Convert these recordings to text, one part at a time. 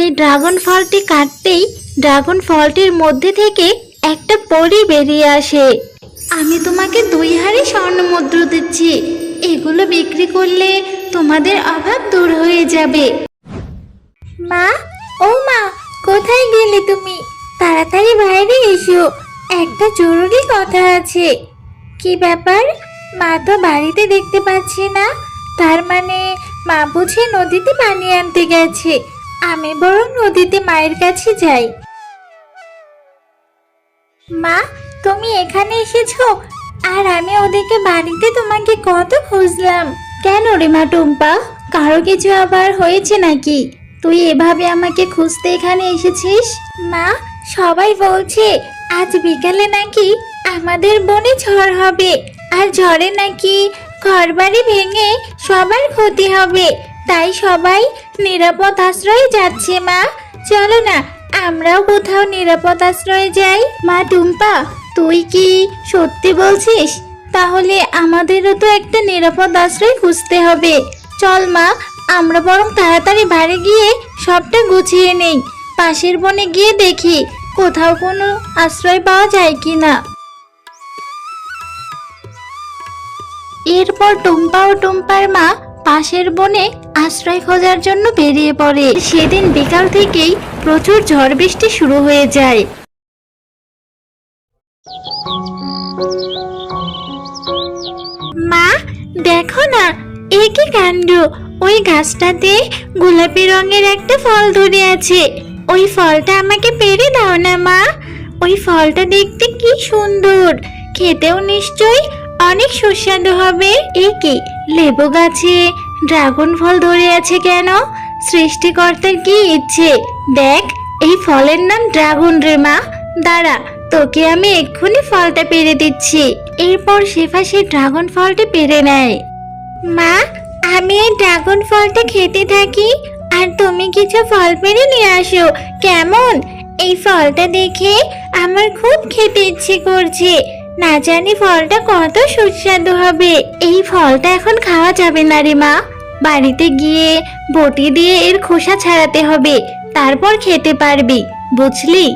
সেই ড্রাগন ফলটি কাটতেই ড্রাগন ফলটির মধ্যে থেকে একটা পরী বেরিয়ে আসে। আমি তোমাকে 2 হাঁড়ি স্বর্ণ মুদ্রা দিচ্ছি, এগুলো বিক্রি করলে তোমাদের অভাব দূর হয়ে যাবে। মা, ও মা, কোথায় গেলে তুমি? তাড়াতাড়ি বাইরে এসো, একটা জরুরি কথা আছে। কি ব্যাপার? মা তো বাড়িতে দেখতে পাচ্ছি না। তার মানে মা বুঝি নদীতে পানি আনতে গেছে। আমি বরং নদীতে মায়ের কাছে যাই। মা, তুমি এখানে এসেছো, আর আমি ওদিকে বাড়িতে তোমাকে কত খুঁজলাম। কেন রে মা টুম্পা, কারো কিছু আবার হয়েছে নাকি? তুই এভাবে আমাকে খুঁজতে এখানে এসেছিস? মা, সবাই বলছে আজ বিকালে নাকি আমাদের বনে ঝড় হবে, আর ঝড়ে নাকি ঘরবাড়ি ভেঙে সবার ক্ষতি হবে। তাই সবাই নিরাপদ আশ্রয়ে যাচ্ছে। মা, চলো না আমরাও কোথাও নিরাপদ আশ্রয়ে যাই। মা টুম্পা, তুই কি সত্যি বলছিস? তাহলে আমাদেরও তো একটা নিরাপদ আশ্রয় খুঁজতে হবে। চল মা, আমরা বরং তাড়াতাড়ি বাড়ি গিয়ে সবটা গুছিয়ে নেই। পাশের বনে গিয়ে দেখি কোথাও কোনো আশ্রয় পাওয়া যায় কিনা। এরপর টুম্পা ও টুম্পার মা পাশের বনে আশ্রয় খোঁজার জন্য বেরিয়ে পড়ে। সেদিন বিকাল থেকেই প্রচুর ঝড় বৃষ্টি শুরু হয়ে যায়। মা, দেখো না, এ কি কাণ্ড! ওই গাছটাতে গোলাপি রঙের একটা ফল ধরে আছে। ওই ফলটা আমাকে পেড়ে দাও না মা। ওই ফলটা দেখতে কি সুন্দর, খেতেও নিশ্চয়ই অনেক সুস্বাদু হবে। এ কি, লেবু গাছে ড্রাগন ফল ধরে আছে কেন? সৃষ্টিকর্তার কি ইচ্ছে! দেখ, এই ফলের নাম ড্রাগন রে মা। দাঁড়া, তোকে আমি এক্ষুনি ফলটা পেড়ে দিচ্ছি। এরপর শেফা সেই ড্রাগন ফলটা পেড়ে নেয়। মা, আমি এই ড্রাগন ফলটা খেতে থাকি, আর তুমি কিছু ফল পেড়ে নিয়ে আসো, কেমন? এই ফলটা দেখে আমার খুব খেতে ইচ্ছে করছে। না জানি ফলটা কত সুস্বাদু হবে। এই ফলটা এখন খাওয়া যাবে না রে মা। বাড়িতে গিয়ে বটি দিয়ে এর খোসা ছাড়াতে হবে, তারপর খেতে পারবি, বুঝলি?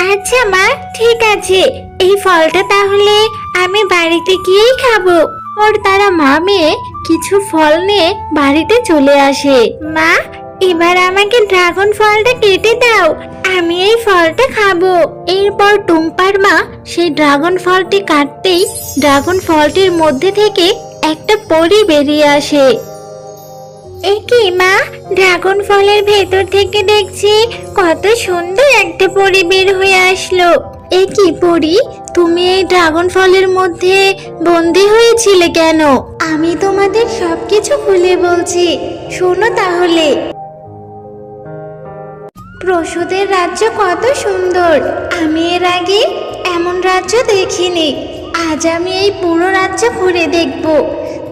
আচ্ছা মা, ঠিক আছে। এই ফলটা তাহলে আমি বাড়িতে গিয়েই খাবো। ওর তারা মা মেয়ে কিছু ফল নিয়ে বাড়িতে চলে আসে। মা, এবার আমাকে ড্রাগন ফলটা কেটে দাও, আমি এই ফলটা খাবো। এরপর টুম্পার মা সেই ড্রাগন ফলটি কাটতেই ড্রাগন ফলটির মধ্যে থেকে একটা পরী বেরিয়ে আসে। এ কি মা, ড্রাগন ফলের ভেতর থেকে দেখছি কত সুন্দর একটা পরী বের হয়ে আসলো। এ কি পরী, তুমি এই ড্রাগন ফলের মধ্যে বন্দি হয়েছিলে কেন? আমি তোমাদের সবকিছু খুলে বলছি, শোনো তাহলে। প্রসূদের রাজ্য কত সুন্দর, আমি এর আগে এমন রাজ্য দেখিনি। আজ আমি এই পুরো রাজ্য ঘুরে দেখব,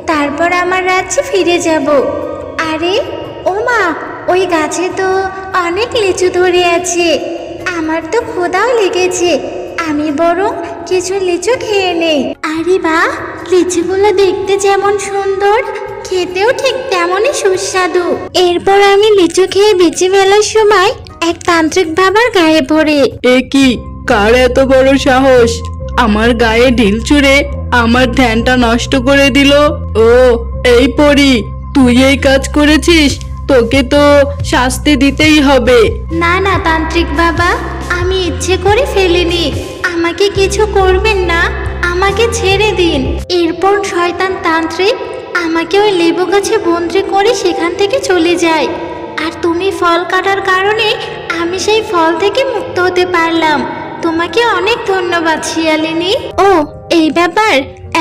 তারপর আমার রাজ্যে ফিরে যাব। আরে ও মা, ওই গাছে তো অনেক লিচু ধরে আছে। আমার তো ক্ষুধাও লেগেছে, আমি বরং কিছু লিচু খেয়ে নেই। আরে বাহ, লিচুগুলো দেখতে যেমন সুন্দর, খেতেও ঠিক তেমনই সুস্বাদু। এরপর আমি লিচু খেয়ে বেঁচে ফেলার সময় এক তান্ত্রিক বাবার গায়ে পড়ে। এ কি, কার এত বড় সাহস আমার গায়ে ঢিল ছুঁড়ে আমার ধ্যানটা নষ্ট করে দিল? ও, এই পরী, তুই এই কাজ করেছিস, তোকে তো শাস্তি দিতেই হবে। না না তান্ত্রিক বাবা, আমি ইচ্ছে করে ফেলিনি, আমাকে কিছু করবেন না, আমাকে ছেড়ে দিন। এরপর শয়তান তান্ত্রিক আমাকে ওই লেবু গাছে বন্দি করে সেখান থেকে চলে যায়। আর তুমি ফল কাটার কারণে আমি সেই ফল থেকে মুক্ত হতে পারলাম। তোমাকে অনেক ধন্যবাদ শিয়ালিনী। ও, এই ব্যাপার,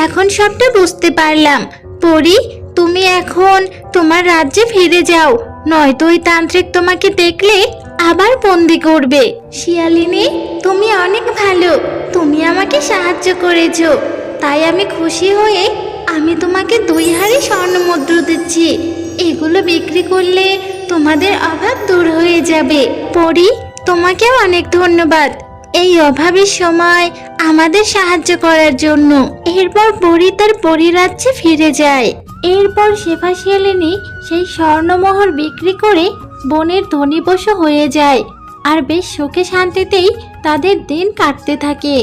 এখন সবটা বুঝতে পারলাম। পরী, তুমি এখন তোমার রাজ্যে ফিরে যাও, নয়তো ওই তান্ত্রিক তোমাকে দেখলে আবার বন্দি করবে। শিয়ালিনী, তুমি অনেক ভালো, তুমি আমাকে সাহায্য করেছো, তাই আমি খুশি হয়ে আমি তোমাকে 2 হাঁড়ি স্বর্ণ মুদ্রা দিচ্ছি। এগুলো বিক্রি করলে তোমাদের অভাব দূর হয়ে যাবে। পরী, তোমাকেও অনেক ধন্যবাদ এই অভাবের সময় আমাদের সাহায্য করার জন্য। এরপর পরী তার পরিরাজ্যে ফিরে যায়। এরপর শেফা শিয়ালিনী সেই স্বর্ণমোহর বিক্রি করে বনের ধনী পশু হয়ে যায় আর বেশ সুখে শান্তিতেই তাদের দিন কাটতে থাকে।